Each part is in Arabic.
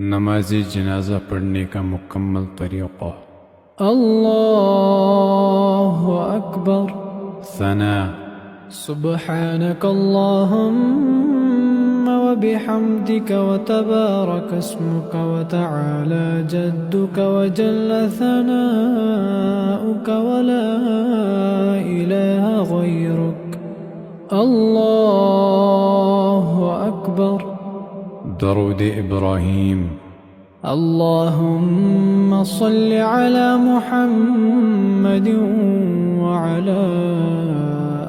नमाज जनाजा पढ़ने का मुकम्मल तरीक़ा। अल्लाहु अकबर। सना। सुब्हानक अल्लाहुम्म व बिहम्दिक व तबारक अस्मुक व तआला जद्दुक व जल्ल सनाउक व ला इलाहा गैरुक। अल्लाहु अकबर। दरूद इब्राहीम। اللهم صل على محمد وعلى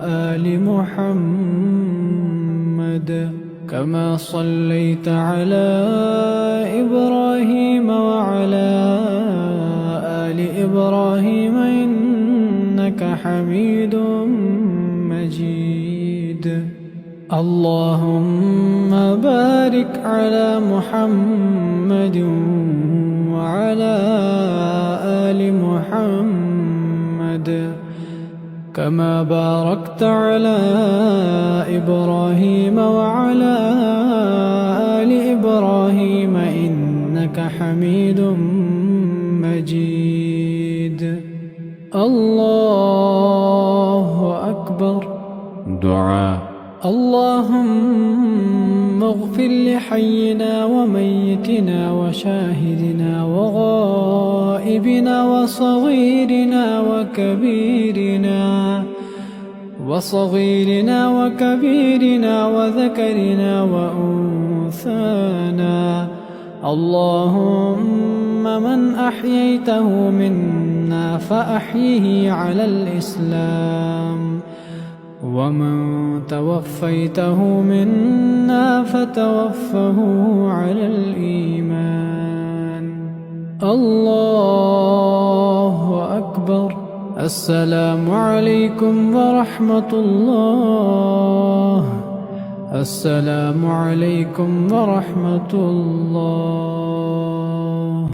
آل محمد كما صليت على إبراهيم وعلى آل إبراهيم إنك حميد مجيد. اللهم بارك على محمد وعلى آل محمد كما باركت على إبراهيم وعلى آل إبراهيم إنك حميد مجيد. الله أكبر. دعاء. اللهم اغفر لحينا وميتنا وشاهدنا وغائبنا وصغيرنا وكبيرنا وذكرنا وأنثانا. اللهم من أحييته منا فأحيه على الإسلام ومن توفيته منا فتوفه على الإيمان. الله أكبر. السلام عليكم ورحمة الله. السلام عليكم ورحمة الله.